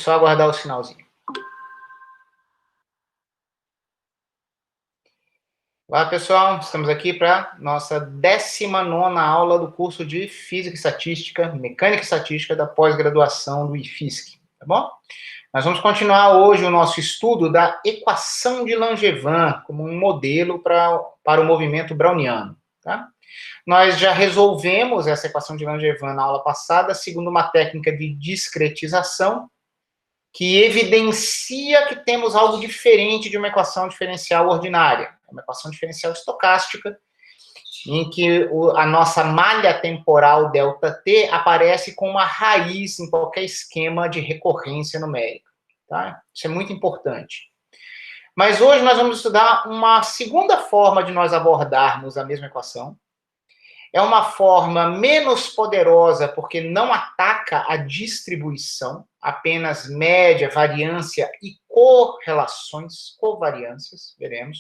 só aguardar o sinalzinho. Olá, pessoal. Estamos aqui para nossa 19ª aula do curso de Física e Estatística, Mecânica e Estatística da pós-graduação do IFSC, tá bom? Nós vamos continuar hoje o nosso estudo da equação de Langevin como um modelo para o movimento browniano, tá? Nós já resolvemos essa equação de Langevin na aula passada, segundo uma técnica de discretização, que evidencia que temos algo diferente de uma equação diferencial ordinária. É uma equação diferencial estocástica, em que a nossa malha temporal ΔT aparece com uma raiz em qualquer esquema de recorrência numérica. Tá? Isso é muito importante. Mas hoje nós vamos estudar uma segunda forma de nós abordarmos a mesma equação. É uma forma menos poderosa, porque não ataca a distribuição, apenas média, variância e correlações, covariâncias, veremos,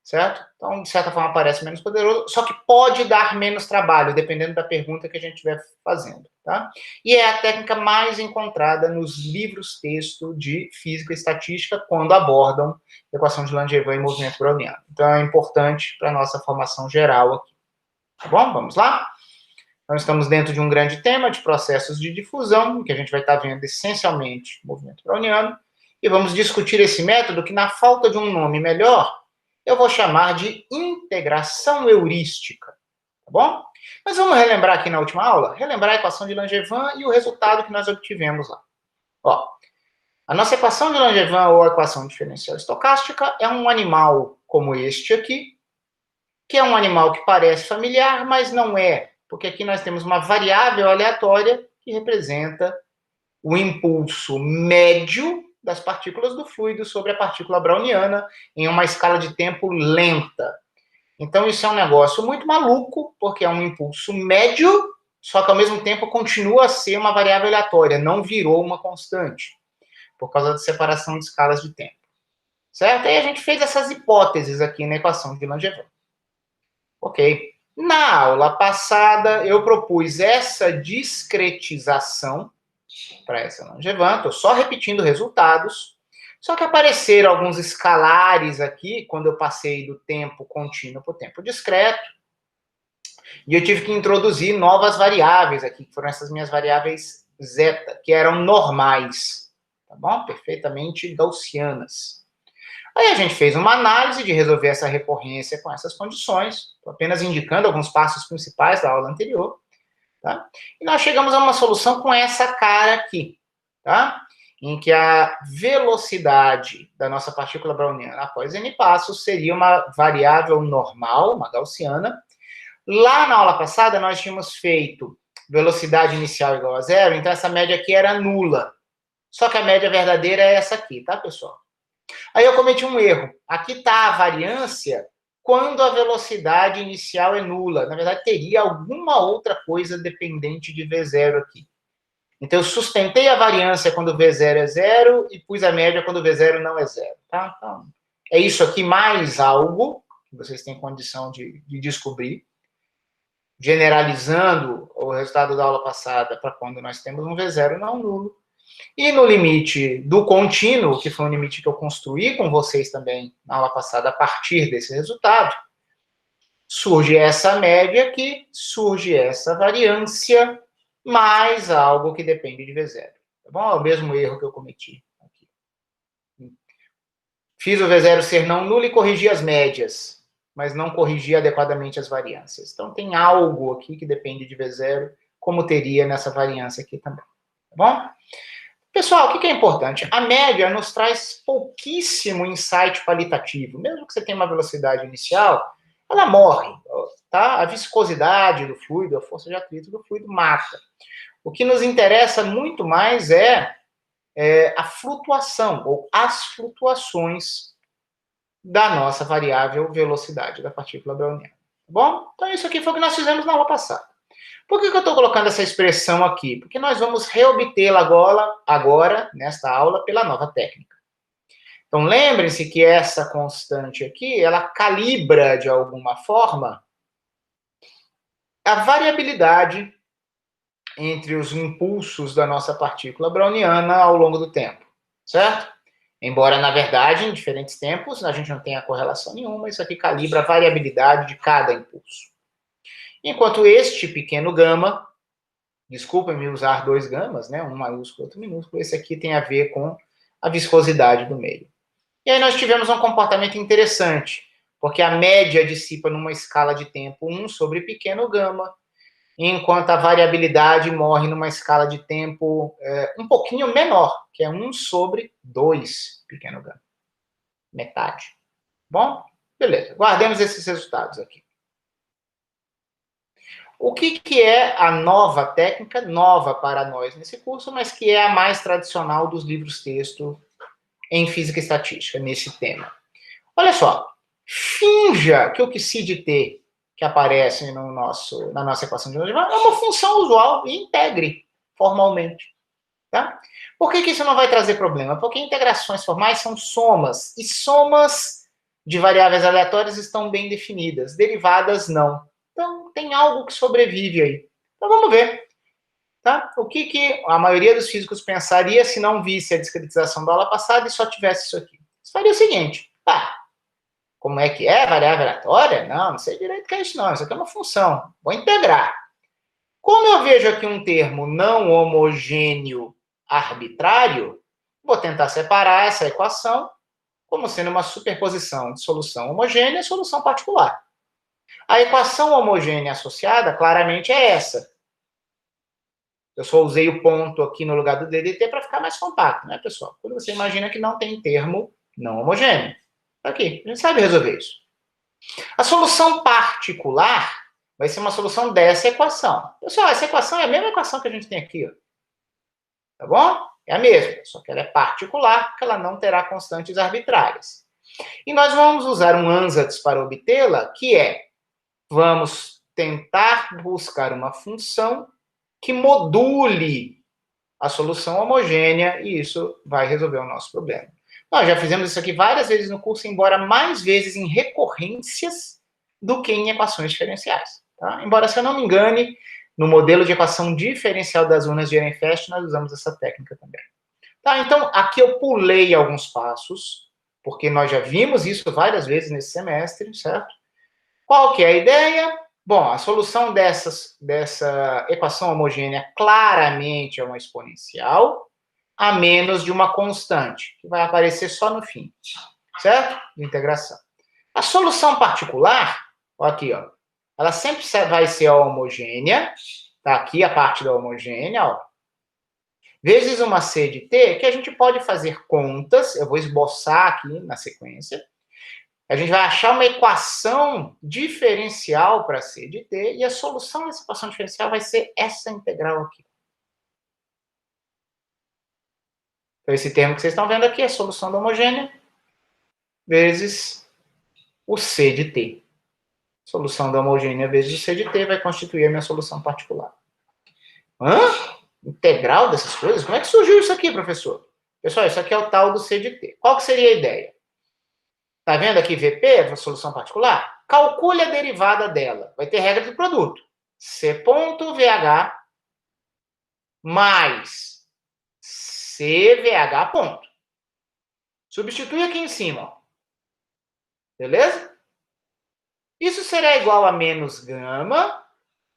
certo? Então, de certa forma, parece menos poderoso, só que pode dar menos trabalho, dependendo da pergunta que a gente estiver fazendo, tá? E é a técnica mais encontrada nos livros-texto de Física e Estatística, quando abordam a equação de Langevin e movimento browniano. Então, é importante para a nossa formação geral aqui. Tá bom? Vamos lá? Então, estamos dentro de um grande tema de processos de difusão, que a gente vai estar vendo essencialmente o movimento browniano, e vamos discutir esse método que, na falta de um nome melhor, eu vou chamar de integração heurística, tá bom? Mas vamos relembrar aqui na última aula? Relembrar a equação de Langevin e o resultado que nós obtivemos lá. Ó, a nossa equação de Langevin, ou equação diferencial estocástica, é um animal como este aqui, que é um animal que parece familiar, mas não é, porque aqui nós temos uma variável aleatória que representa o impulso médio das partículas do fluido sobre a partícula browniana em uma escala de tempo lenta. Então, isso é um negócio muito maluco, porque é um impulso médio, só que ao mesmo tempo continua a ser uma variável aleatória, não virou uma constante, por causa da separação de escalas de tempo. Certo? Aí a gente fez essas hipóteses aqui na equação de Langevin. Ok. Na aula passada, eu propus essa discretização para essa Langevin. Estou só repetindo resultados. Só que apareceram alguns escalares aqui, quando eu passei do tempo contínuo para o tempo discreto. E eu tive que introduzir novas variáveis aqui, que foram essas minhas variáveis zeta, que eram normais. Tá bom? Perfeitamente gaussianas. Aí a gente fez uma análise de resolver essa recorrência com essas condições, apenas indicando alguns passos principais da aula anterior, tá? E nós chegamos a uma solução com essa cara aqui, tá? Em que a velocidade da nossa partícula browniana após n passos seria uma variável normal, uma gaussiana. Lá na aula passada nós tínhamos feito velocidade inicial igual a zero, então essa média aqui era nula. Só que a média verdadeira é essa aqui, tá, pessoal? Aí eu cometi um erro. Aqui está a variância quando a velocidade inicial é nula. Na verdade, teria alguma outra coisa dependente de V0 aqui. Então, eu sustentei a variância quando V0 é zero e pus a média quando V0 não é zero. Tá? Então, é isso aqui mais algo que vocês têm condição de descobrir, generalizando o resultado da aula passada para quando nós temos um V0 não nulo. E no limite do contínuo, que foi um limite que eu construí com vocês também na aula passada, a partir desse resultado, surge essa média aqui, surge essa variância, mais algo que depende de V0. Tá bom? É o mesmo erro que eu cometi aqui. Fiz o V0 ser não nulo e corrigi as médias, mas não corrigi adequadamente as variâncias. Então, tem algo aqui que depende de V0, como teria nessa variância aqui também. Tá bom? Pessoal, o que é importante? A média nos traz pouquíssimo insight qualitativo. Mesmo que você tenha uma velocidade inicial, ela morre, tá? A viscosidade do fluido, a força de atrito do fluido mata. O que nos interessa muito mais é a flutuação, ou as flutuações da nossa variável velocidade da partícula browniana. Tá bom? Então, isso aqui foi o que nós fizemos na aula passada. Por que eu estou colocando essa expressão aqui? Porque nós vamos reobtê-la agora, nesta aula, pela nova técnica. Então, lembrem-se que essa constante aqui, ela calibra, de alguma forma, a variabilidade entre os impulsos da nossa partícula browniana ao longo do tempo, certo? Embora, na verdade, em diferentes tempos, a gente não tenha correlação nenhuma, isso aqui calibra a variabilidade de cada impulso. Enquanto este pequeno gama, desculpem-me usar dois gamas, né, um maiúsculo e outro minúsculo, esse aqui tem a ver com a viscosidade do meio. E aí nós tivemos um comportamento interessante, porque a média dissipa numa escala de tempo 1 sobre pequeno gama, enquanto a variabilidade morre numa escala de tempo um pouquinho menor, que é 1 sobre 2 pequeno gama. Metade. Bom? Beleza. Guardemos esses resultados aqui. O que é a nova técnica, nova para nós nesse curso, mas que é a mais tradicional dos livros-texto em física e estatística, nesse tema? Olha só, finja que o que CID-T que aparece no na nossa equação de Langevin é uma função usual e integre formalmente. Tá? Por que isso não vai trazer problema? Porque integrações formais são somas, e somas de variáveis aleatórias estão bem definidas, derivadas não. Então, tem algo que sobrevive aí. Então, vamos ver. Tá? O que a maioria dos físicos pensaria se não visse a discretização da aula passada e só tivesse isso aqui? Eles faria o seguinte, como é que é variável aleatória? Não sei direito o que é isso não, isso aqui é uma função, vou integrar. Como eu vejo aqui um termo não homogêneo arbitrário, vou tentar separar essa equação como sendo uma superposição de solução homogênea e solução particular. A equação homogênea associada, claramente, é essa. Eu só usei o ponto aqui no lugar do DDT para ficar mais compacto, né, pessoal? Quando você imagina que não tem termo não homogêneo. Aqui, a gente sabe resolver isso. A solução particular vai ser uma solução dessa equação. Pessoal, essa equação é a mesma equação que a gente tem aqui, ó. Tá bom? É a mesma, só que ela é particular, porque ela não terá constantes arbitrárias. E nós vamos usar um ansatz para obtê-la, que é, vamos tentar buscar uma função que module a solução homogênea, e isso vai resolver o nosso problema. Nós já fizemos isso aqui várias vezes no curso, embora mais vezes em recorrências do que em equações diferenciais. Tá? Embora, se eu não me engane, no modelo de equação diferencial das urnas de Ehrenfest, nós usamos essa técnica também. Tá, então, aqui eu pulei alguns passos, porque nós já vimos isso várias vezes nesse semestre, certo? Qual que é a ideia? Bom, a solução dessa equação homogênea claramente é uma exponencial, a menos de uma constante, que vai aparecer só no fim, certo? De integração. A solução particular, ó aqui, ó, ela sempre vai ser a homogênea, tá aqui a parte da homogênea, ó, vezes uma C de T, que a gente pode fazer contas, eu vou esboçar aqui na sequência, a gente vai achar uma equação diferencial para C de T, e a solução dessa equação diferencial vai ser essa integral aqui. Então, esse termo que vocês estão vendo aqui é a solução da homogênea vezes o C de T. Solução da homogênea vezes o C de T vai constituir a minha solução particular. Hã? Integral dessas coisas? Como é que surgiu isso aqui, professor? Pessoal, isso aqui é o tal do C de T. Qual que seria a ideia? Tá vendo aqui VP, a solução particular? Calcule a derivada dela. Vai ter regra do produto. C ponto VH mais CVH ponto. Substitui aqui em cima, ó. Beleza? Isso será igual a menos gama,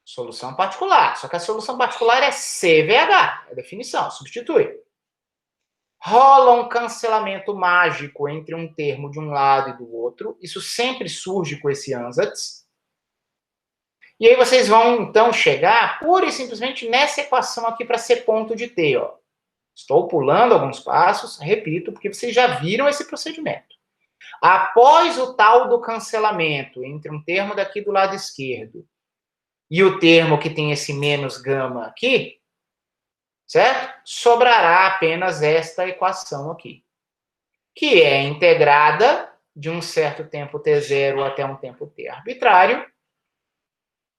solução particular. Só que a solução particular é CVH, é a definição, substitui. Rola um cancelamento mágico entre um termo de um lado e do outro. Isso sempre surge com esse ansatz. E aí vocês vão, então, chegar pura e simplesmente nessa equação aqui para C ponto de T, ó. Estou pulando alguns passos, repito, porque vocês já viram esse procedimento. Após o tal do cancelamento entre um termo daqui do lado esquerdo e o termo que tem esse menos gama aqui, certo? Sobrará apenas esta equação aqui, que é integrada de um certo tempo t0 até um tempo t arbitrário.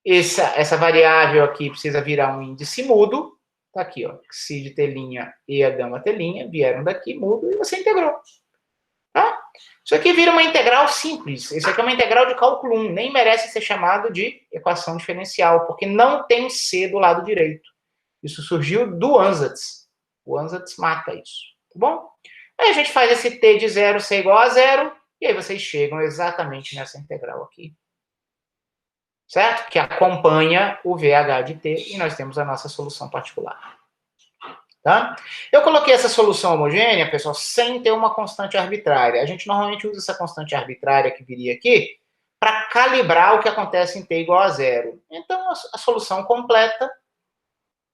Essa variável aqui precisa virar um índice mudo. Tá aqui, ó. Xi de t' e a gama t' vieram daqui, mudo, e você integrou. Tá? Isso aqui vira uma integral simples. Isso aqui é uma integral de cálculo 1. Nem merece ser chamado de equação diferencial, porque não tem C do lado direito. Isso surgiu do ansatz. O ansatz mata isso, tá bom? Aí a gente faz esse t de 0 ser igual a 0, e aí vocês chegam exatamente nessa integral aqui. Certo? Que acompanha o VH de t, e nós temos a nossa solução particular. Tá? Eu coloquei essa solução homogênea, pessoal, sem ter uma constante arbitrária. A gente normalmente usa essa constante arbitrária que viria aqui para calibrar o que acontece em t igual a 0. Então, a solução completa,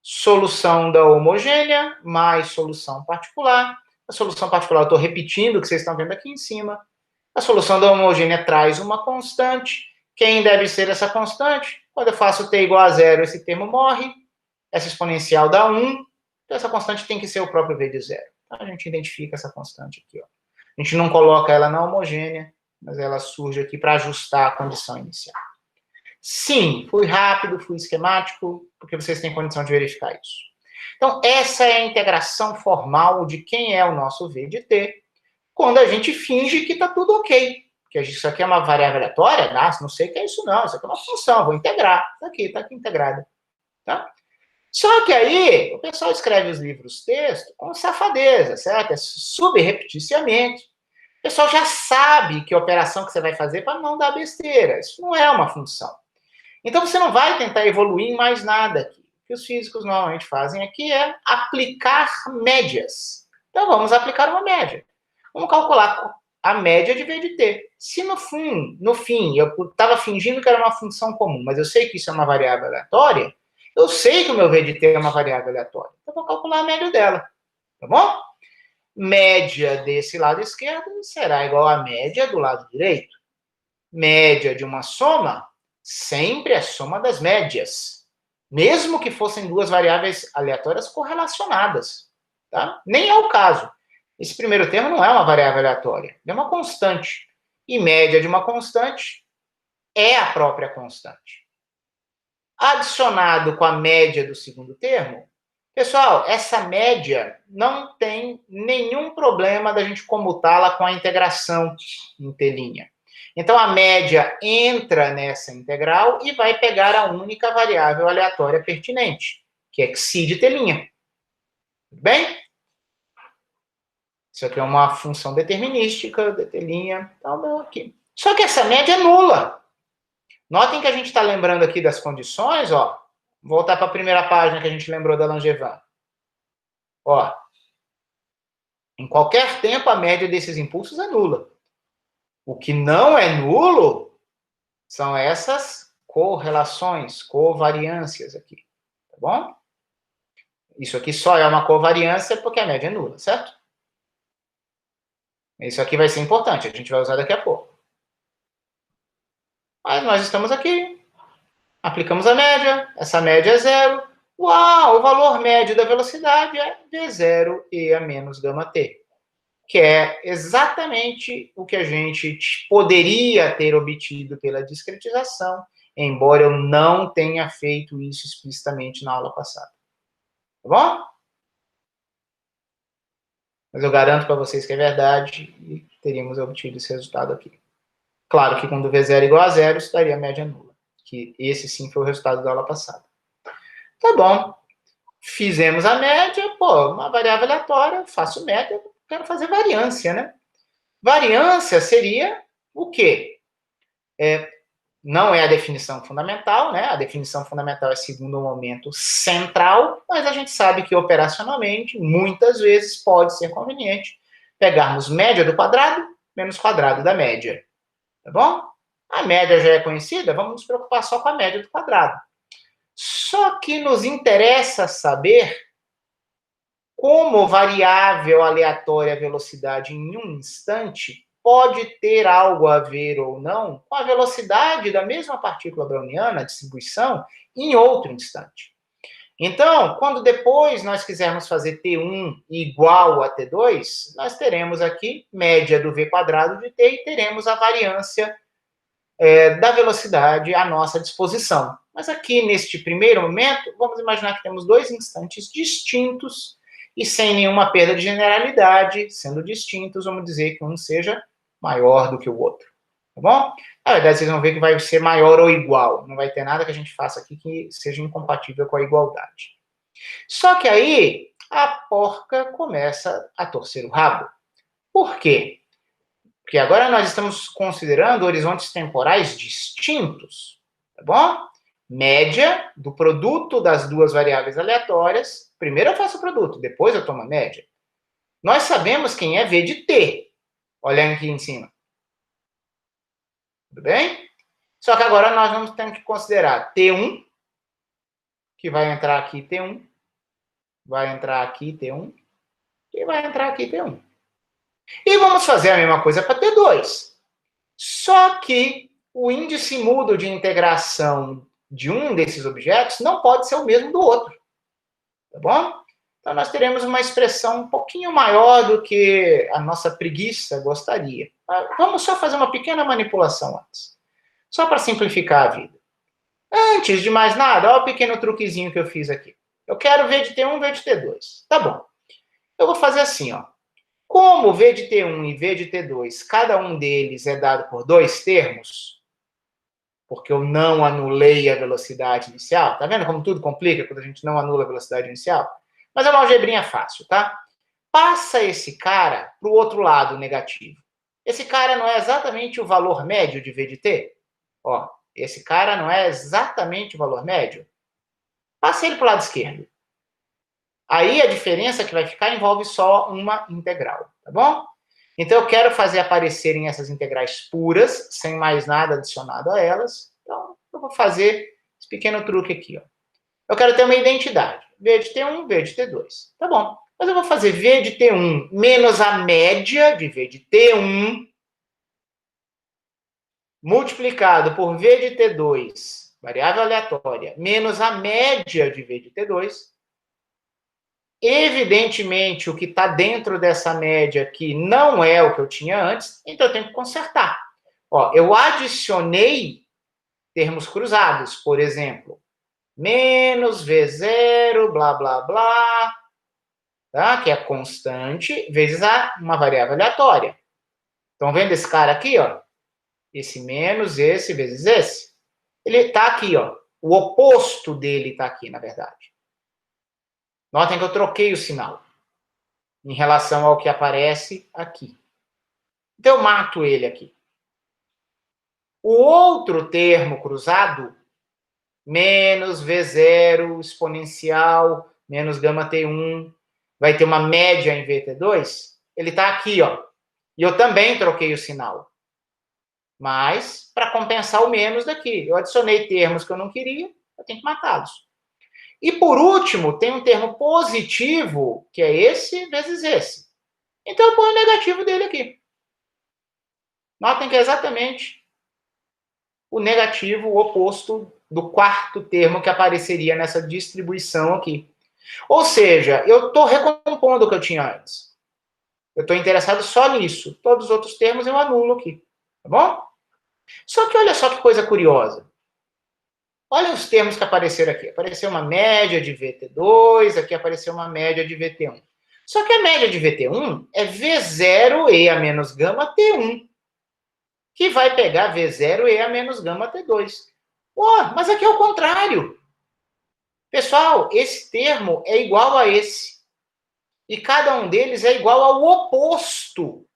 solução da homogênea, mais solução particular. A solução particular, eu estou repetindo o que vocês estão vendo aqui em cima. A solução da homogênea traz uma constante. Quem deve ser essa constante? Quando eu faço t igual a 0, esse termo morre. Essa exponencial dá 1. Então, essa constante tem que ser o próprio v de 0. Então, a gente identifica essa constante aqui. Ó. A gente não coloca ela na homogênea, mas ela surge aqui para ajustar a condição inicial. Sim, fui rápido, fui esquemático, porque vocês têm condição de verificar isso. Então, essa é a integração formal de quem é o nosso v de t, quando a gente finge que está tudo ok. Porque isso aqui é uma variável aleatória? Não sei o que é isso não, isso aqui é uma função, vou integrar. Está aqui integrada. Tá? Só que aí, o pessoal escreve os livros texto com safadeza, certo? É subrepeticiamente. O pessoal já sabe que operação que você vai fazer para não dar besteira. Isso não é uma função. Então, você não vai tentar evoluir em mais nada aqui. O que os físicos normalmente fazem aqui é aplicar médias. Então, vamos aplicar uma média. Vamos calcular a média de V de t. Se no fim, eu estava fingindo que era uma função comum, mas eu sei que isso é uma variável aleatória, eu sei que o meu V de t é uma variável aleatória. Então, eu vou calcular a média dela. Tá bom? Média desse lado esquerdo será igual à média do lado direito. Média de uma soma sempre é soma das médias. Mesmo que fossem duas variáveis aleatórias correlacionadas. Tá? Nem é o caso. Esse primeiro termo não é uma variável aleatória. É uma constante. E média de uma constante é a própria constante. Adicionado com a média do segundo termo, pessoal, essa média não tem nenhum problema da gente comutá-la com a integração interlinha. Então, a média entra nessa integral e vai pegar a única variável aleatória pertinente, que é xi de telinha. Tudo bem? Isso aqui é uma função determinística, de telinha, tal, aqui. Só que essa média é nula. Notem que a gente está lembrando aqui das condições, ó. Vou voltar para a primeira página que a gente lembrou da Langevin. Ó, em qualquer tempo, a média desses impulsos é nula. O que não é nulo são essas correlações, covariâncias aqui, tá bom? Isso aqui só é uma covariância porque a média é nula, certo? Isso aqui vai ser importante, a gente vai usar daqui a pouco. Mas nós estamos aqui, aplicamos a média, essa média é 0. Uau, o valor médio da velocidade é v0 e a menos gama t, que é exatamente o que a gente poderia ter obtido pela discretização, embora eu não tenha feito isso explicitamente na aula passada. Tá bom? Mas eu garanto para vocês que é verdade e teríamos obtido esse resultado aqui. Claro que quando v0 é igual a 0, isso daria a média nula, que esse sim foi o resultado da aula passada. Tá bom. Fizemos a média, uma variável aleatória, faço média, quero fazer variância, né? Variância seria o quê? Não é a definição fundamental, né? A definição fundamental é segundo momento central, mas a gente sabe que operacionalmente, muitas vezes, pode ser conveniente pegarmos média do quadrado menos quadrado da média. Tá bom? A média já é conhecida, vamos nos preocupar só com a média do quadrado. Só que nos interessa saber como variável aleatória a velocidade em um instante pode ter algo a ver ou não com a velocidade da mesma partícula browniana, a distribuição, em outro instante. Então, quando depois nós quisermos fazer T1 igual a T2, nós teremos aqui média do V quadrado de T e teremos a variância da velocidade à nossa disposição. Mas aqui, neste primeiro momento, vamos imaginar que temos dois instantes distintos e sem nenhuma perda de generalidade, sendo distintos, vamos dizer que um seja maior do que o outro. Tá bom? Na verdade, vocês vão ver que vai ser maior ou igual. Não vai ter nada que a gente faça aqui que seja incompatível com a igualdade. Só que aí a porca começa a torcer o rabo. Por quê? Porque agora nós estamos considerando horizontes temporais distintos, tá bom? Média do produto das duas variáveis aleatórias. Primeiro eu faço o produto, depois eu tomo a média. Nós sabemos quem é V de T. Olha aqui em cima. Tudo bem? Só que agora nós vamos ter que considerar T1, que vai entrar aqui T1, vai entrar aqui T1, e vai entrar aqui T1. E vamos fazer a mesma coisa para T2. Só que o índice mudo de integração de um desses objetos não pode ser o mesmo do outro. Tá bom? Então, nós teremos uma expressão um pouquinho maior do que a nossa preguiça gostaria. Vamos só fazer uma pequena manipulação antes. Só para simplificar a vida. Antes de mais nada, olha o pequeno truquezinho que eu fiz aqui. Eu quero V de T1, V de T2. Tá bom. Eu vou fazer assim, ó. Como V de T1 e V de T2, cada um deles é dado por dois termos, porque eu não anulei a velocidade inicial. Tá vendo como tudo complica quando a gente não anula a velocidade inicial? Mas é uma algebrinha fácil, tá? Passa esse cara para o outro lado negativo. Esse cara não é exatamente o valor médio de V de T? Ó, esse cara não é exatamente o valor médio? Passa ele para o lado esquerdo. Aí a diferença que vai ficar envolve só uma integral, tá bom? Então eu quero fazer aparecerem essas integrais puras, sem mais nada adicionado a elas. Então eu vou fazer esse pequeno truque aqui, ó. Eu quero ter uma identidade. V de T1, V de T2. Tá bom. Mas eu vou fazer V de T1 menos a média de V de T1 multiplicado por V de T2, variável aleatória, menos a média de V de T2. Evidentemente, o que está dentro dessa média aqui não é o que eu tinha antes, então eu tenho que consertar. Ó, eu adicionei termos cruzados, por exemplo, menos V0, blá, blá, blá, tá? Que é constante, vezes uma variável aleatória. Estão vendo esse cara aqui, ó? Esse menos esse vezes esse. Ele está aqui, ó. O oposto dele está aqui, na verdade. Notem que eu troquei o sinal em relação ao que aparece aqui. Então, eu mato ele aqui. O outro termo cruzado, menos V0 exponencial, menos gama T1, vai ter uma média em VT2, ele está aqui, ó. E eu também troquei o sinal. Mas, para compensar o menos daqui, eu adicionei termos que eu não queria, eu tenho que matá-los. E, por último, tem um termo positivo, que é esse vezes esse. Então, eu ponho o negativo dele aqui. Notem que é exatamente o negativo, o oposto do quarto termo que apareceria nessa distribuição aqui. Ou seja, eu estou recompondo o que eu tinha antes. Eu estou interessado só nisso. Todos os outros termos eu anulo aqui. Tá bom? Só que olha só que coisa curiosa. Olha os termos que apareceram aqui. Apareceu uma média de VT2, aqui apareceu uma média de VT1. Só que a média de VT1 é V0 a menos gama T1, que vai pegar V0 a menos gama T2. Mas aqui é o contrário. Pessoal, esse termo é igual a esse. E cada um deles é igual ao oposto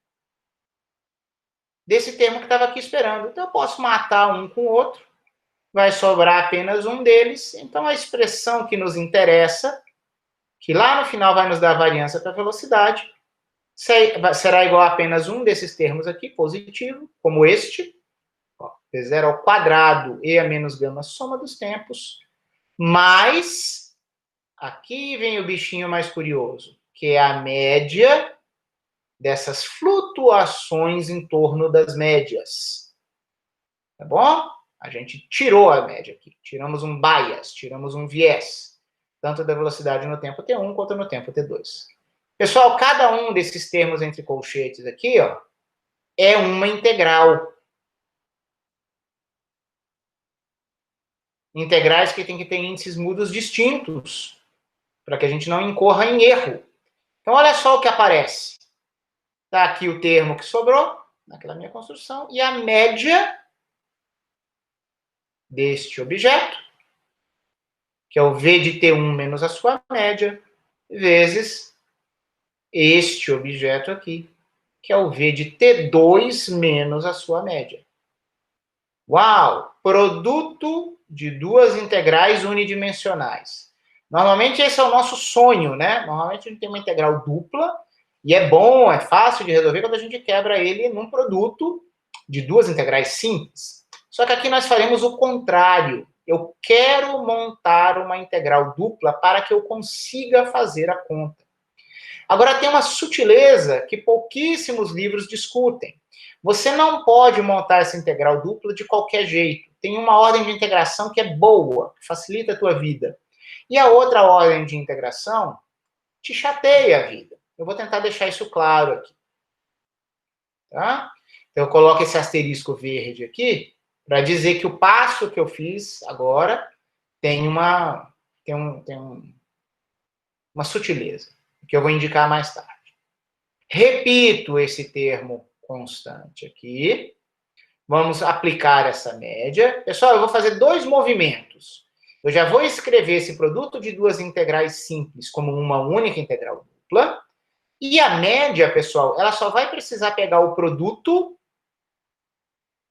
desse termo que estava aqui esperando. Então, eu posso matar um com o outro, vai sobrar apenas um deles. Então, a expressão que nos interessa, que lá no final vai nos dar a variância para a velocidade, será igual a apenas um desses termos aqui, positivo, como este, V0 ao quadrado e a menos gama soma dos tempos, mais, aqui vem o bichinho mais curioso, que é a média dessas flutuações em torno das médias. Tá bom? A gente tirou a média aqui. Tiramos um bias, tiramos um viés. Tanto da velocidade no tempo T1 quanto no tempo T2. Pessoal, cada um desses termos entre colchetes aqui, ó, é uma integral. Integrais que tem que ter índices mudos distintos, para que a gente não incorra em erro. Então, olha só o que aparece. Está aqui o termo que sobrou, naquela minha construção, e a média deste objeto, que é o V de T1 menos a sua média, vezes este objeto aqui, que é o V de T2 menos a sua média. Uau! Produto de duas integrais unidimensionais. Normalmente esse é o nosso sonho, né? Normalmente a gente tem uma integral dupla, e é bom, é fácil de resolver quando a gente quebra ele num produto de duas integrais simples. Só que aqui nós faremos o contrário. Eu quero montar uma integral dupla para que eu consiga fazer a conta. Agora, tem uma sutileza que pouquíssimos livros discutem. Você não pode montar essa integral dupla de qualquer jeito. Tem uma ordem de integração que é boa, que facilita a tua vida. E a outra ordem de integração te chateia a vida. Eu vou tentar deixar isso claro aqui. Tá? Então, eu coloco esse asterisco verde aqui para dizer que o passo que eu fiz agora tem uma sutileza, que eu vou indicar mais tarde. Repito esse termo constante aqui. Vamos aplicar essa média. Pessoal, eu vou fazer dois movimentos. Eu já vou escrever esse produto de duas integrais simples como uma única integral dupla. E a média, pessoal, ela só vai precisar pegar o produto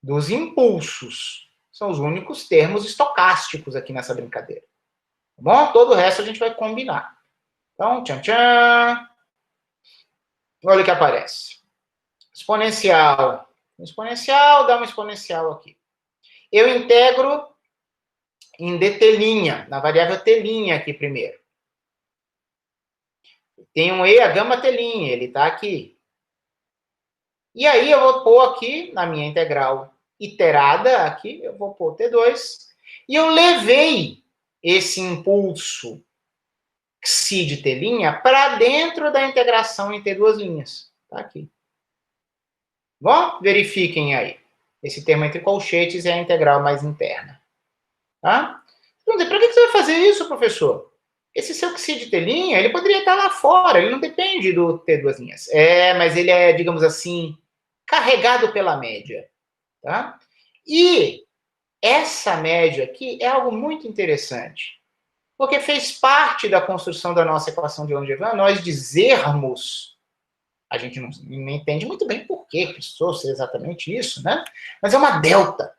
dos impulsos. São os únicos termos estocásticos aqui nessa brincadeira. Tá bom? Todo o resto a gente vai combinar. Então, tchan, tchan. Olha o que aparece. Exponencial. Exponencial, dá uma exponencial aqui. Eu integro em dt', na variável t' aqui primeiro. Tem um e, a gama t', ele está aqui. E aí eu vou pôr aqui, na minha integral iterada, aqui, eu vou pôr t2, e eu levei esse impulso xi de t' para dentro da integração em t2'. Está aqui. Bom, verifiquem aí. Esse termo entre colchetes é a integral mais interna. Tá? Então, para que você vai fazer isso, professor? Esse seu xi de t', ele poderia estar lá fora, ele não depende do t2'. Mas ele é, digamos assim, carregado pela média. Tá? E essa média aqui é algo muito interessante, porque fez parte da construção da nossa equação de Langevin, nós dizermos, a gente não entende muito bem por que precisou ser exatamente isso, né? Mas é uma delta.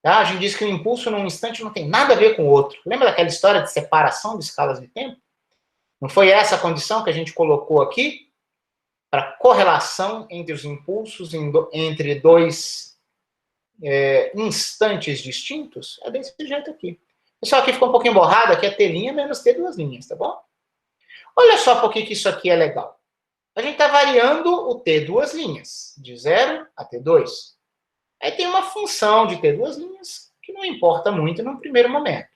Tá? A gente diz que o impulso num instante não tem nada a ver com o outro. Lembra daquela história de separação de escalas de tempo? Não foi essa a condição que a gente colocou aqui? Para correlação entre os impulsos entre dois instantes distintos? É desse jeito aqui. Pessoal, aqui ficou um pouquinho borrado, aqui é t' menos t2', tá bom? Olha só por que isso aqui é legal. A gente está variando o t2', de 0 a t2. Aí tem uma função de t2' que não importa muito no primeiro momento.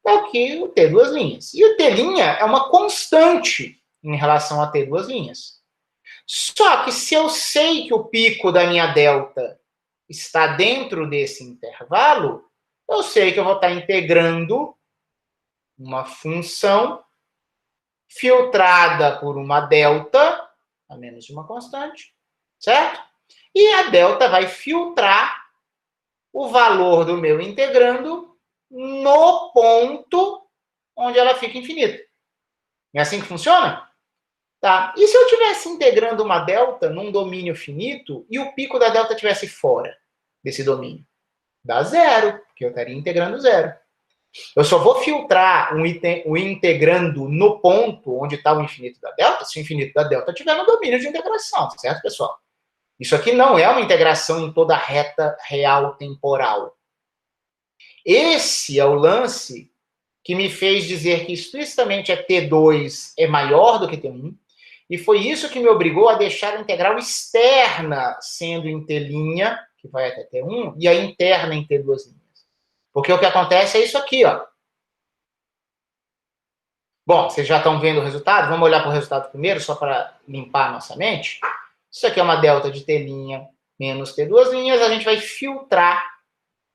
É o que o t2'. E o t' é uma constante em relação a t2'. Só que se eu sei que o pico da minha delta está dentro desse intervalo, eu sei que eu vou estar integrando uma função filtrada por uma delta, a menos de uma constante, certo? E a delta vai filtrar o valor do meu integrando no ponto onde ela fica infinita. É assim que funciona? Tá. E se eu estivesse integrando uma delta num domínio finito e o pico da delta estivesse fora desse domínio? Dá zero, porque eu estaria integrando zero. Eu só vou filtrar o integrando no ponto onde está o infinito da delta, se o infinito da delta estiver no domínio de integração, certo, pessoal? Isso aqui não é uma integração em toda a reta real temporal. Esse é o lance que me fez dizer que explicitamente a T2 é maior do que T1, e foi isso que me obrigou a deixar a integral externa sendo em T', que vai até T1, e a interna em T2'. Porque o que acontece é isso aqui, ó. Bom, vocês já estão vendo o resultado? Vamos olhar para o resultado primeiro, só para limpar a nossa mente. Isso aqui é uma delta de T' menos T2'. A gente vai filtrar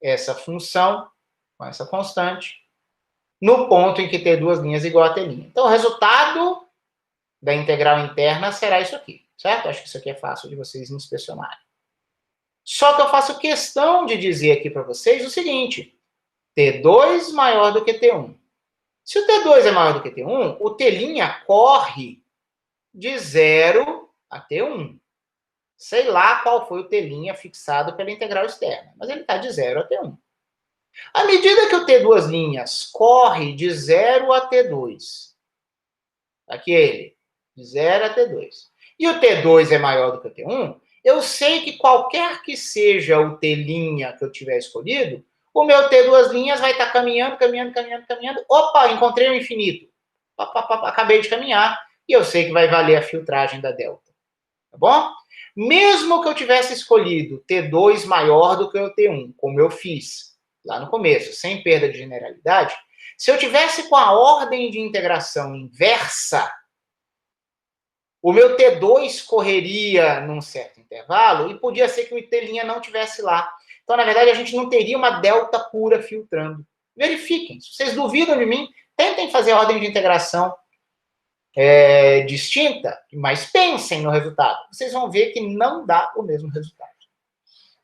essa função com essa constante no ponto em que T2' é igual a T'. Então, o resultado da integral interna será isso aqui, certo? Acho que isso aqui é fácil de vocês inspecionarem. Só que eu faço questão de dizer aqui para vocês o seguinte: T2 maior do que T1. Se o T2 é maior do que T1, o T' corre de 0 a T1. Sei lá qual foi o T' fixado pela integral externa, mas ele está de 0 a T1. À medida que o T2' corre de 0 a T2, aqui é ele, de 0 a T2, e o T2 é maior do que o T1, eu sei que qualquer que seja o T' que eu tiver escolhido, o meu T2' vai estar caminhando. Opa, encontrei o infinito. Acabei de caminhar. E eu sei que vai valer a filtragem da delta. Tá bom? Mesmo que eu tivesse escolhido T2 maior do que o T1, como eu fiz lá no começo, sem perda de generalidade, se eu tivesse com a ordem de integração inversa, o meu T2 correria num certo intervalo e podia ser que o T' não tivesse lá. Então, na verdade, a gente não teria uma delta pura filtrando. Verifiquem. Se vocês duvidam de mim, tentem fazer a ordem de integração distinta, mas pensem no resultado. Vocês vão ver que não dá o mesmo resultado.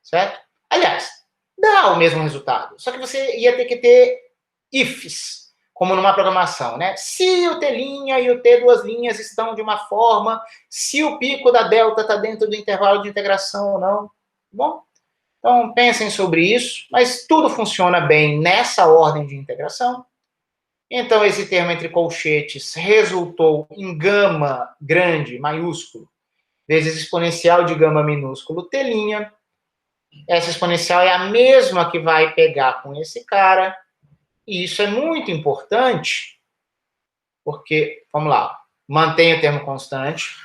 Certo? Aliás, dá o mesmo resultado. Só que você ia ter que ter ifs, como numa programação, né? Se o T' e o T' estão de uma forma, se o pico da delta está dentro do intervalo de integração ou não. Bom, então pensem sobre isso, mas tudo funciona bem nessa ordem de integração. Então, esse termo entre colchetes resultou em gama grande, maiúsculo, vezes exponencial de gama minúsculo T'. Essa exponencial é a mesma que vai pegar com esse cara. E isso é muito importante, porque, vamos lá, mantém o termo constante,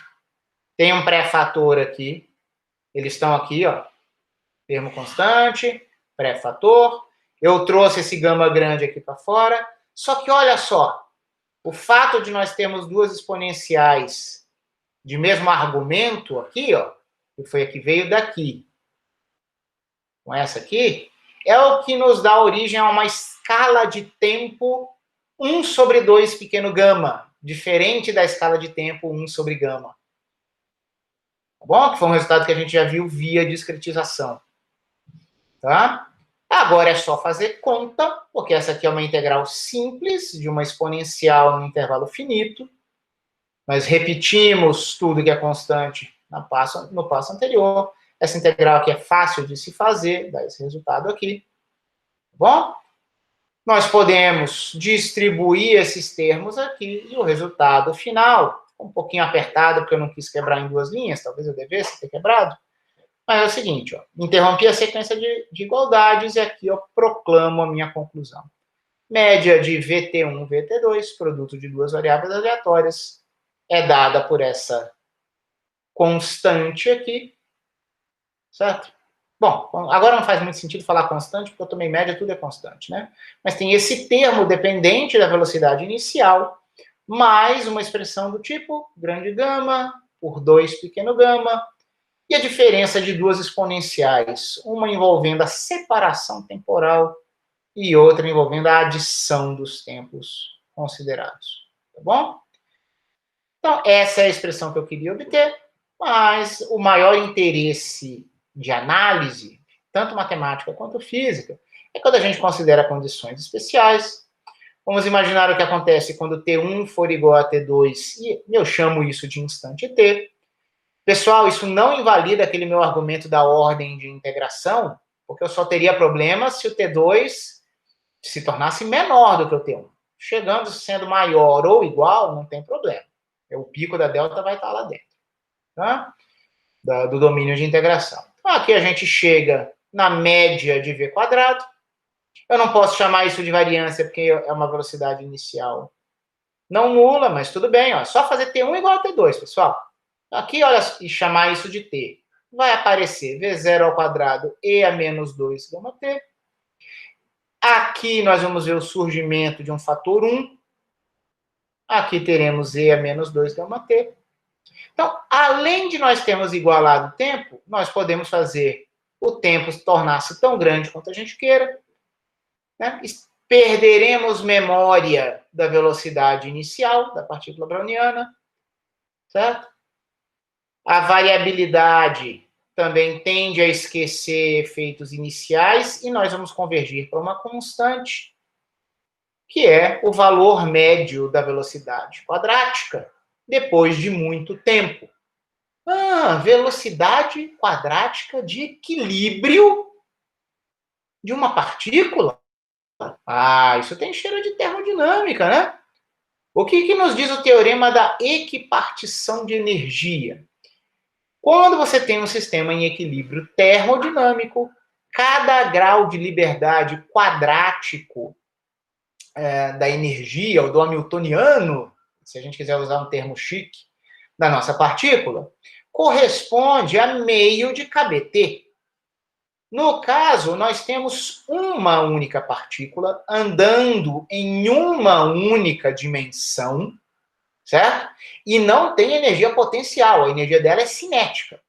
tem um pré-fator aqui, eles estão aqui, ó, termo constante, pré-fator, eu trouxe esse gama grande aqui para fora, só que olha só, o fato de nós termos duas exponenciais de mesmo argumento aqui, ó, que foi a que veio daqui, com essa aqui, é o que nos dá origem a uma escala de tempo 1 sobre 2 pequeno gama, diferente da escala de tempo 1 sobre gama. Tá bom? Que foi um resultado que a gente já viu via discretização. Tá? Agora é só fazer conta, porque essa aqui é uma integral simples de uma exponencial no intervalo finito. Nós repetimos tudo que é constante no passo anterior. Essa integral aqui é fácil de se fazer, dá esse resultado aqui. Tá bom? Nós podemos distribuir esses termos aqui e o resultado final, um pouquinho apertado, porque eu não quis quebrar em duas linhas, talvez eu devesse ter quebrado, mas é o seguinte, ó, interrompi a sequência de igualdades e aqui eu proclamo a minha conclusão. Média de VT1, VT2, produto de duas variáveis aleatórias, é dada por essa constante aqui, certo? Bom, agora não faz muito sentido falar constante, porque eu tomei média, tudo é constante, né? Mas tem esse termo dependente da velocidade inicial, mais uma expressão do tipo grande gama por 2 pequeno gama, e a diferença de duas exponenciais, uma envolvendo a separação temporal e outra envolvendo a adição dos tempos considerados. Tá bom? Então, essa é a expressão que eu queria obter, mas o maior interesse de análise, tanto matemática quanto física, é quando a gente considera condições especiais. Vamos imaginar o que acontece quando T1 for igual a T2, e eu chamo isso de instante T. Pessoal, isso não invalida aquele meu argumento da ordem de integração, porque eu só teria problema se o T2 se tornasse menor do que o T1. Chegando sendo maior ou igual, não tem problema. O pico da delta vai estar lá dentro, tá? Do domínio de integração. Então, aqui a gente chega na média de V quadrado. Eu não posso chamar isso de variância, porque é uma velocidade inicial não nula, mas tudo bem. Ó, só fazer T1 igual a T2, pessoal. Aqui, olha, e chamar isso de T. Vai aparecer V0 ao quadrado e a menos 2 gama T. Aqui nós vamos ver o surgimento de um fator 1. Aqui teremos E a menos 2 gama T. Então, além de nós termos igualado o tempo, nós podemos fazer o tempo tornar-se tão grande quanto a gente queira, né? Perderemos memória da velocidade inicial da partícula browniana, certo? A variabilidade também tende a esquecer efeitos iniciais e nós vamos convergir para uma constante. que é o valor médio da velocidade quadrática depois de muito tempo. Velocidade quadrática de equilíbrio de uma partícula? Isso tem cheiro de termodinâmica, né? O que nos diz o teorema da equipartição de energia? Quando você tem um sistema em equilíbrio termodinâmico, cada grau de liberdade quadrático da energia, ou do hamiltoniano, se a gente quiser usar um termo chique, da nossa partícula, corresponde a meio de kBt. No caso, nós temos uma única partícula andando em uma única dimensão, certo? E não tem energia potencial, a energia dela é cinética.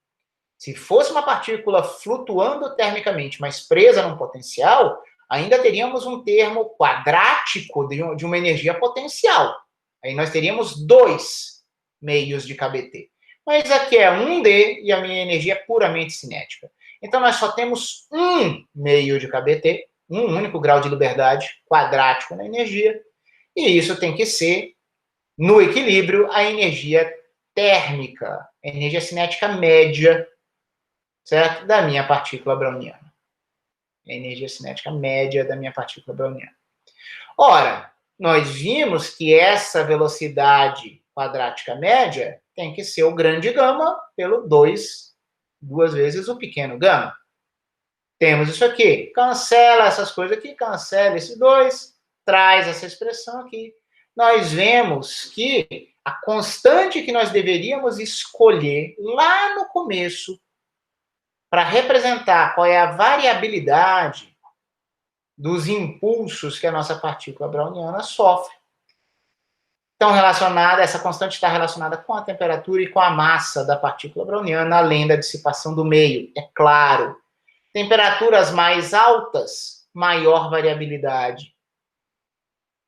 Se fosse uma partícula flutuando termicamente, mas presa num potencial, ainda teríamos um termo quadrático de uma energia potencial. Aí nós teríamos 2 meios de kBt. Mas aqui é 1D e a minha energia é puramente cinética. Então, nós só temos um meio de kBt, um único grau de liberdade quadrático na energia, e isso tem que ser, no equilíbrio, a energia térmica, a energia cinética média, certo? Da minha partícula browniana. A energia cinética média da minha partícula browniana. Ora, nós vimos que essa velocidade quadrática média tem que ser o grande gama pelo 2 vezes o pequeno gama. Temos isso aqui. Cancela essas coisas aqui, cancela esse 2, traz essa expressão aqui. Nós vemos que a constante que nós deveríamos escolher lá no começo para representar qual é a variabilidade dos impulsos que a nossa partícula browniana sofre. Então, essa constante está relacionada com a temperatura e com a massa da partícula browniana, além da dissipação do meio, é claro. Temperaturas mais altas, maior variabilidade.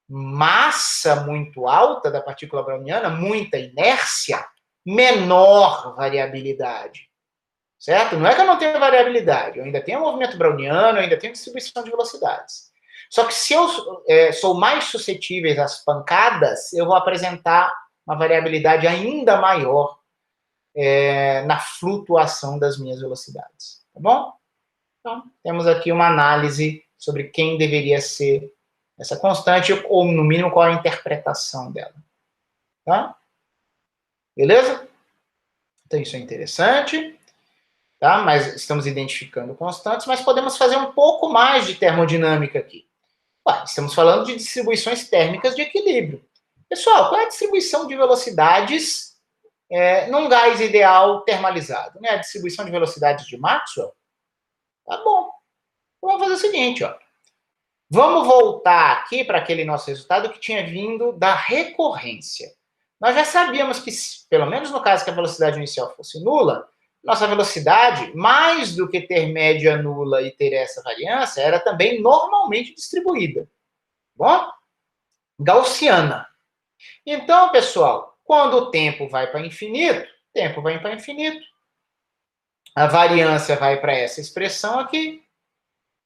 Massa muito alta da partícula browniana, muita inércia, menor variabilidade. Certo? Não é que eu não tenho variabilidade, eu ainda tenho movimento browniano, eu ainda tenho distribuição de velocidades. Só que se eu sou mais suscetível às pancadas, eu vou apresentar uma variabilidade ainda maior na flutuação das minhas velocidades. Tá bom? Então, temos aqui uma análise sobre quem deveria ser essa constante, ou no mínimo qual a interpretação dela. Tá? Beleza? Então, isso é interessante. Tá? Mas estamos identificando constantes, mas podemos fazer um pouco mais de termodinâmica aqui. Estamos falando de distribuições térmicas de equilíbrio. Pessoal, qual é a distribuição de velocidades num gás ideal termalizado? Né? A distribuição de velocidades de Maxwell? Tá bom. Vamos fazer o seguinte, ó. Vamos voltar aqui para aquele nosso resultado que tinha vindo da recorrência. Nós já sabíamos que, pelo menos no caso que a velocidade inicial fosse nula, nossa velocidade, mais do que ter média nula e ter essa variância, era também normalmente distribuída. Bom? Gaussiana. Então, pessoal, quando o tempo vai para infinito, a variância vai para essa expressão aqui.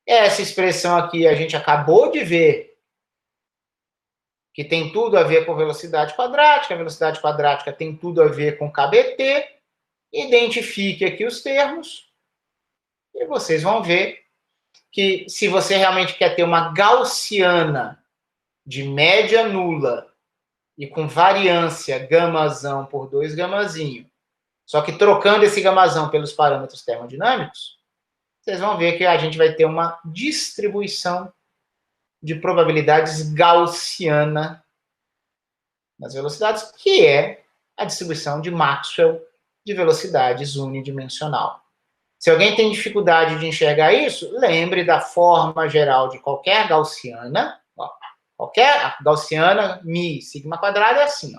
Essa expressão aqui a gente acabou de ver que tem tudo a ver com velocidade quadrática. A velocidade quadrática tem tudo a ver com kBt. Identifique aqui os termos e vocês vão ver que se você realmente quer ter uma gaussiana de média nula e com variância gamazão por 2 gamazinho, só que trocando esse gamazão pelos parâmetros termodinâmicos, vocês vão ver que a gente vai ter uma distribuição de probabilidades gaussiana nas velocidades, que é a distribuição de Maxwell de velocidades unidimensional. Se alguém tem dificuldade de enxergar isso, lembre da forma geral de qualquer gaussiana. Qualquer gaussiana, μ, sigma quadrado, é assim,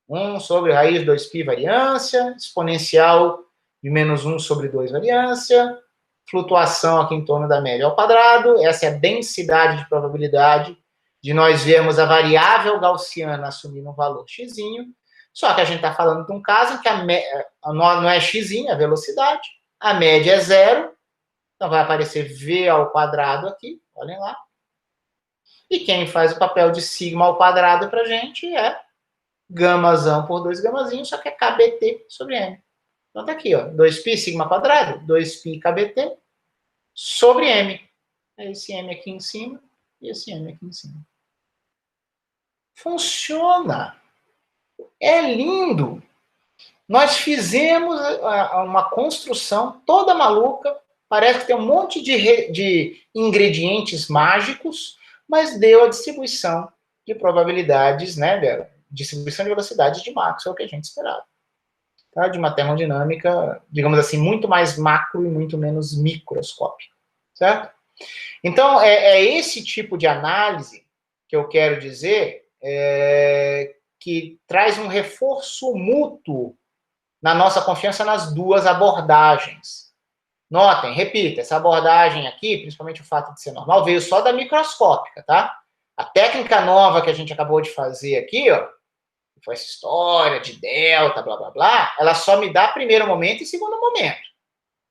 1 sobre raiz de 2π variância, exponencial de menos 1 sobre 2 variância, flutuação aqui em torno da média ao quadrado. Essa é a densidade de probabilidade de nós vermos a variável gaussiana assumindo um valor x. Só que a gente está falando de um caso em que não é x, a velocidade, a média é 0, então vai aparecer v ao quadrado aqui, olhem lá. E quem faz o papel de sigma ao quadrado para a gente é gamazão por 2 gamazinhos, só que é KBT sobre M. Então tá aqui, ó, 2π sigma quadrado, 2π KBT sobre M. É esse M aqui em cima e esse M aqui em cima. Funciona. É lindo. Nós fizemos uma construção toda maluca, parece que tem um monte de ingredientes mágicos, mas deu a distribuição de probabilidades, né, dela? Distribuição de velocidades de Maxwell que a gente esperava. Tá? De uma termodinâmica, digamos assim, muito mais macro e muito menos microscópica. Certo? Então, é esse tipo de análise que eu quero dizer que traz um reforço mútuo na nossa confiança nas duas abordagens. Notem, repita, essa abordagem aqui, principalmente o fato de ser normal, veio só da microscópica, tá? A técnica nova que a gente acabou de fazer aqui, ó, foi essa história de delta, blá, blá, blá, ela só me dá primeiro momento e segundo momento.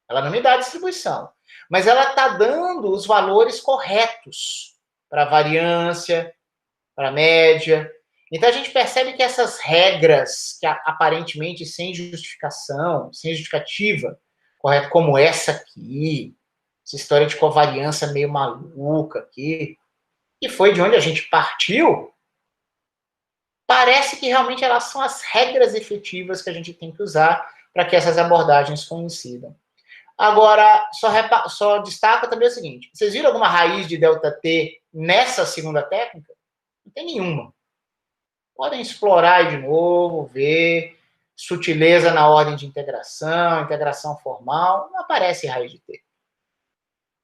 Ela não me dá a distribuição. Mas ela está dando os valores corretos para a variância, para a média. Então, a gente percebe que essas regras, que aparentemente sem justificação, sem justificativa, correto, como essa aqui, essa história de covariância meio maluca aqui, que foi de onde a gente partiu, parece que realmente elas são as regras efetivas que a gente tem que usar para que essas abordagens coincidam. Agora, só destaca também o seguinte, vocês viram alguma raiz de ΔT nessa segunda técnica? Não tem nenhuma. Podem explorar aí de novo, ver sutileza na ordem de integração, integração formal, não aparece raiz de T.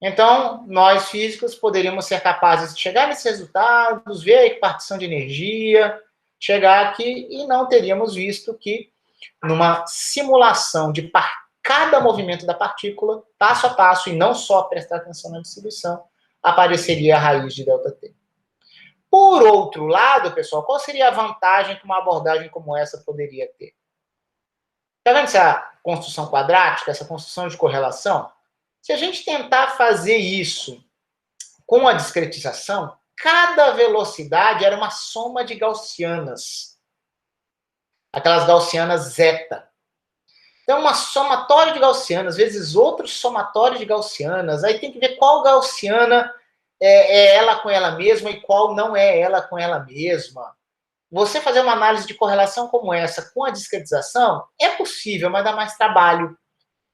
Então, nós físicos poderíamos ser capazes de chegar nesses resultados, ver a repartição de energia, chegar aqui e não teríamos visto que numa simulação de cada movimento da partícula, passo a passo, e não só prestar atenção na distribuição, apareceria a raiz de ΔT. Por outro lado, pessoal, qual seria a vantagem que uma abordagem como essa poderia ter? Está vendo essa construção quadrática, essa construção de correlação? Se a gente tentar fazer isso com a discretização, cada velocidade era uma soma de gaussianas. Aquelas gaussianas zeta. Então, uma somatória de gaussianas, vezes outro somatório de gaussianas, aí tem que ver qual gaussiana é ela com ela mesma e qual não é ela com ela mesma. Você fazer uma análise de correlação como essa com a discretização é possível, mas dá mais trabalho.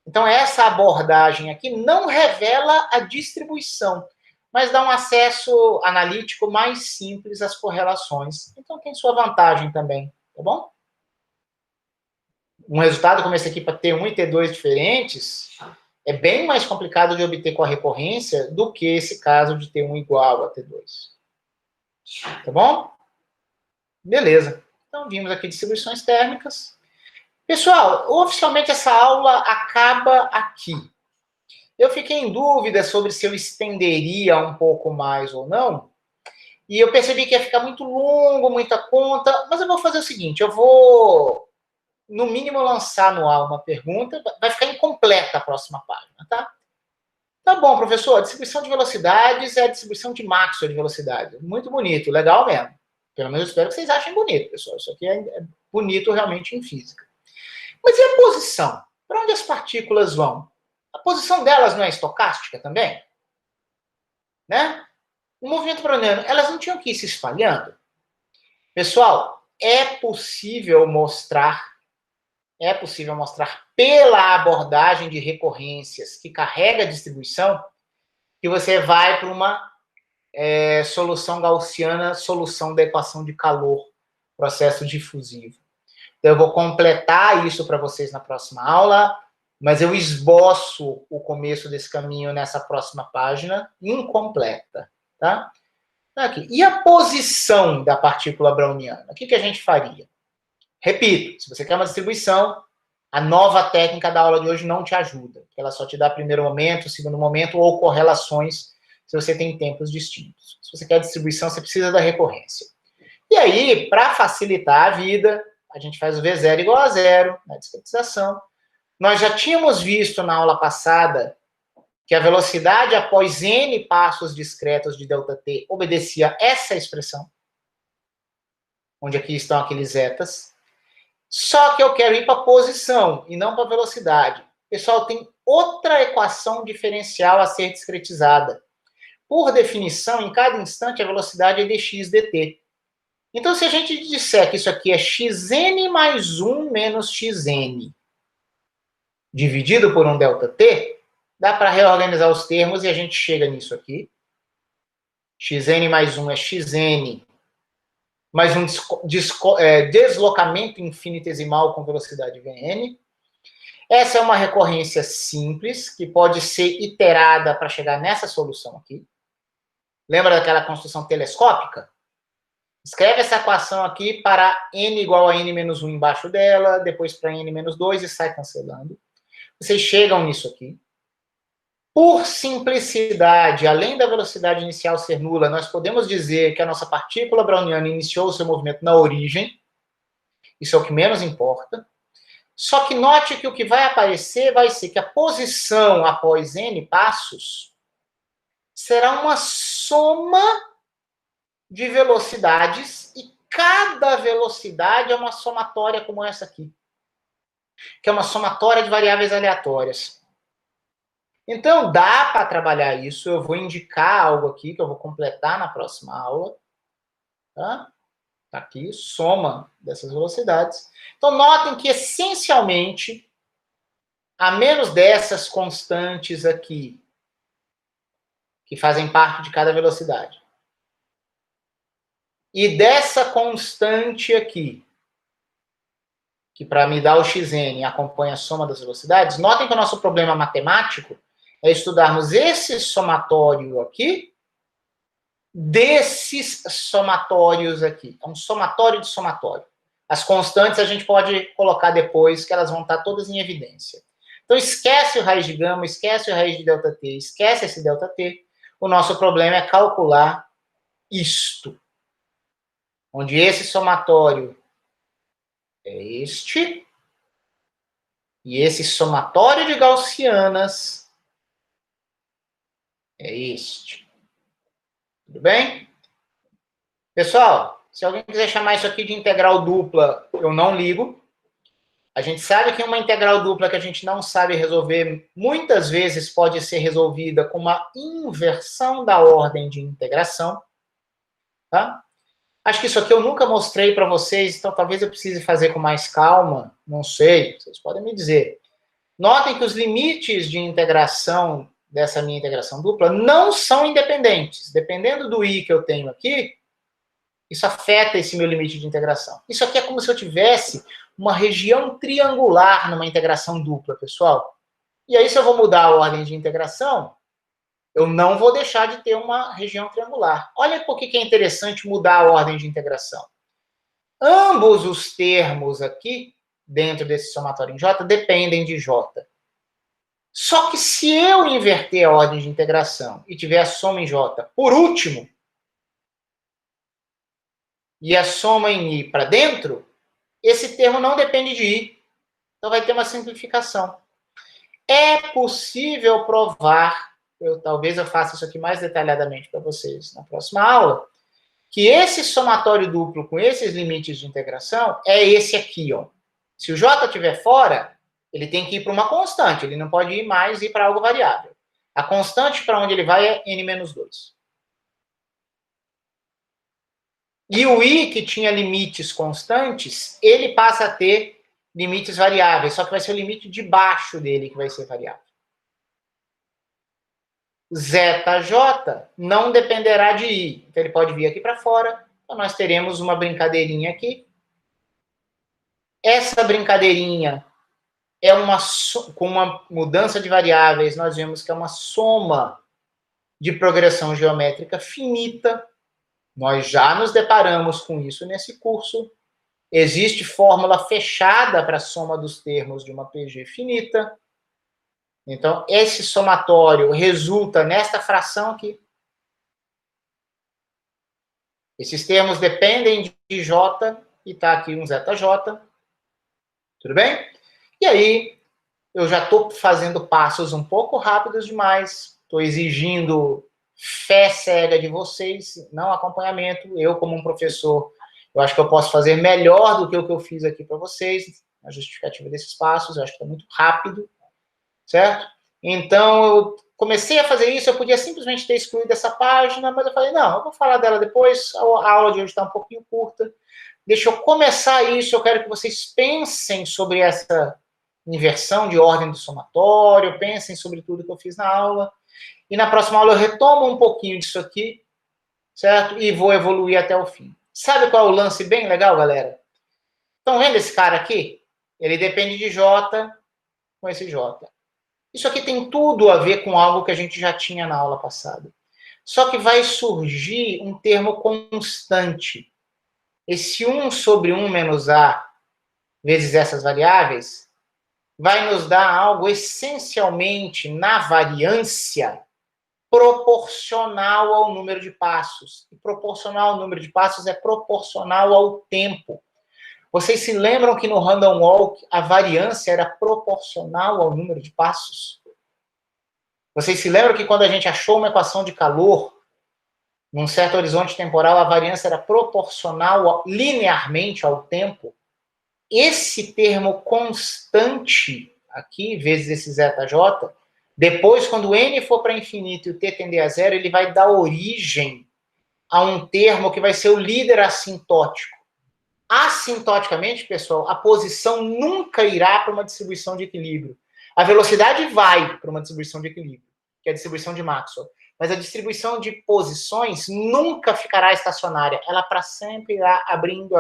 Então, essa abordagem aqui não revela a distribuição, mas dá um acesso analítico mais simples às correlações. Então, tem sua vantagem também, tá bom? Um resultado como esse aqui, para T1 e T2 diferentes, é bem mais complicado de obter com a recorrência do que esse caso de T1 igual a T2. Tá bom? Beleza. Então, vimos aqui distribuições térmicas. Pessoal, oficialmente essa aula acaba aqui. Eu fiquei em dúvida sobre se eu estenderia um pouco mais ou não, e eu percebi que ia ficar muito longo, muita conta, mas eu vou fazer o seguinte, eu vou, no mínimo, lançar no ar uma pergunta, vai ficar incompleta a próxima página, tá? Tá bom, professor, a distribuição de velocidades é a distribuição de Maxwell de velocidade. Muito bonito, legal mesmo. Pelo menos eu espero que vocês achem bonito, pessoal. Isso aqui é bonito realmente em física. Mas e a posição? Para onde as partículas vão? A posição delas não é estocástica também? Né? O movimento browniano, elas não tinham que ir se espalhando? Pessoal, é possível mostrar pela abordagem de recorrências que carrega a distribuição que você vai para uma solução gaussiana, solução da equação de calor, processo difusivo. Então, eu vou completar isso para vocês na próxima aula, mas eu esboço o começo desse caminho nessa próxima página, incompleta, tá? Aqui. E a posição da partícula browniana? O que a gente faria? Repito, se você quer uma distribuição, a nova técnica da aula de hoje não te ajuda. Ela só te dá primeiro momento, segundo momento, ou correlações, se você tem tempos distintos. Se você quer distribuição, você precisa da recorrência. E aí, para facilitar a vida, a gente faz o V0 igual a zero, na discretização. Nós já tínhamos visto na aula passada que a velocidade após n passos discretos de ΔT obedecia a essa expressão, onde aqui estão aqueles zetas. Só que eu quero ir para a posição e não para a velocidade. Pessoal, tem outra equação diferencial a ser discretizada. Por definição, em cada instante, a velocidade é dx dt. Então, se a gente disser que isso aqui é xn mais 1 menos xn, dividido por um ΔT, dá para reorganizar os termos e a gente chega nisso aqui. Xn mais 1 é xn mais um deslocamento infinitesimal com velocidade Vn. Essa é uma recorrência simples, que pode ser iterada para chegar nessa solução aqui. Lembra daquela construção telescópica? Escreve essa equação aqui para n igual a n menos 1 embaixo dela, depois para n menos 2 e sai cancelando. Vocês chegam nisso aqui. Por simplicidade, além da velocidade inicial ser nula, nós podemos dizer que a nossa partícula browniana iniciou o seu movimento na origem. Isso é o que menos importa. Só que note que o que vai aparecer vai ser que a posição após n passos será uma soma de velocidades e cada velocidade é uma somatória como essa aqui, que é uma somatória de variáveis aleatórias. Então, dá para trabalhar isso. Eu vou indicar algo aqui que eu vou completar na próxima aula. Tá? Tá aqui, soma dessas velocidades. Então, notem que, essencialmente, a menos dessas constantes aqui, que fazem parte de cada velocidade, e dessa constante aqui, que para me dar o xn acompanha a soma das velocidades, notem que o nosso problema matemático é estudarmos esse somatório aqui desses somatórios aqui. É um somatório de somatório. As constantes a gente pode colocar depois, que elas vão estar todas em evidência. Então, esquece o raiz de gama, esquece o raiz de ΔT, esquece esse ΔT. O nosso problema é calcular isto. Onde esse somatório é este, e esse somatório de gaussianas é este. Tudo bem? Pessoal, se alguém quiser chamar isso aqui de integral dupla, eu não ligo. A gente sabe que uma integral dupla que a gente não sabe resolver, muitas vezes pode ser resolvida com uma inversão da ordem de integração. Tá? Acho que isso aqui eu nunca mostrei para vocês, então talvez eu precise fazer com mais calma, não sei, vocês podem me dizer. Notem que os limites de integração dessa minha integração dupla não são independentes. Dependendo do i que eu tenho aqui, isso afeta esse meu limite de integração. Isso aqui é como se eu tivesse uma região triangular numa integração dupla, pessoal. E aí, se eu vou mudar a ordem de integração, eu não vou deixar de ter uma região triangular. Olha por que é interessante mudar a ordem de integração. Ambos os termos aqui, dentro desse somatório em J, dependem de J. Só que se eu inverter a ordem de integração e tiver a soma em J por último, e a soma em I para dentro, esse termo não depende de I. Então vai ter uma simplificação. É possível provar, talvez eu faça isso aqui mais detalhadamente para vocês na próxima aula, que esse somatório duplo com esses limites de integração é esse aqui, ó. Se o J estiver fora, ele tem que ir para uma constante, ele não pode ir mais e ir para algo variável. A constante para onde ele vai é n-2. E o I, que tinha limites constantes, ele passa a ter limites variáveis, só que vai ser o limite de baixo dele que vai ser variável. ZJ não dependerá de I, então ele pode vir aqui para fora, então nós teremos uma brincadeirinha aqui. Essa brincadeirinha é com uma mudança de variáveis, nós vemos que é uma soma de progressão geométrica finita. Nós já nos deparamos com isso nesse curso. Existe fórmula fechada para a soma dos termos de uma PG finita. Então, esse somatório resulta nesta fração aqui. Esses termos dependem de J, e está aqui um ZJ. Tudo bem? E aí, eu já estou fazendo passos um pouco rápidos demais, estou exigindo fé cega de vocês, não acompanhamento. Eu, como um professor, eu acho que eu posso fazer melhor do que o que eu fiz aqui para vocês, a justificativa desses passos, eu acho que está muito rápido, certo? Então, eu comecei a fazer isso, eu podia simplesmente ter excluído essa página, mas eu falei, não, eu vou falar dela depois, a aula de hoje está um pouquinho curta, deixa eu começar isso, eu quero que vocês pensem sobre essa inversão de ordem do somatório, pensem sobre tudo que eu fiz na aula, e na próxima aula eu retomo um pouquinho disso aqui, certo? E vou evoluir até o fim. Sabe qual é o lance bem legal, galera? Estão vendo esse cara aqui? Ele depende de J com esse J. Isso aqui tem tudo a ver com algo que a gente já tinha na aula passada. Só que vai surgir um termo constante. Esse 1 sobre 1 menos A vezes essas variáveis vai nos dar algo essencialmente na variância proporcional ao número de passos. E proporcional ao número de passos é proporcional ao tempo. Vocês se lembram que no Random Walk a variância era proporcional ao número de passos? Vocês se lembram que quando a gente achou uma equação de calor, num certo horizonte temporal, a variância era proporcional linearmente ao tempo? Esse termo constante aqui, vezes esse zj, depois, quando n for para infinito e o t tender a zero, ele vai dar origem a um termo que vai ser o líder assintótico. Assintoticamente, pessoal, a posição nunca irá para uma distribuição de equilíbrio. A velocidade vai para uma distribuição de equilíbrio, que é a distribuição de Maxwell. Mas a distribuição de posições nunca ficará estacionária. Ela para sempre irá abrindo,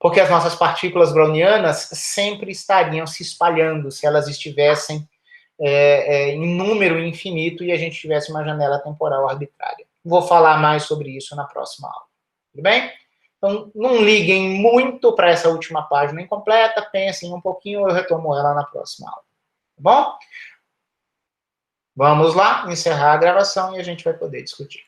porque as nossas partículas brownianas sempre estariam se espalhando se elas estivessem em número infinito e a gente tivesse uma janela temporal arbitrária. Vou falar mais sobre isso na próxima aula. Tudo bem? Então, não liguem muito para essa última página incompleta, pensem um pouquinho, eu retomo ela na próxima aula. Tá bom? Vamos lá, encerrar a gravação e a gente vai poder discutir.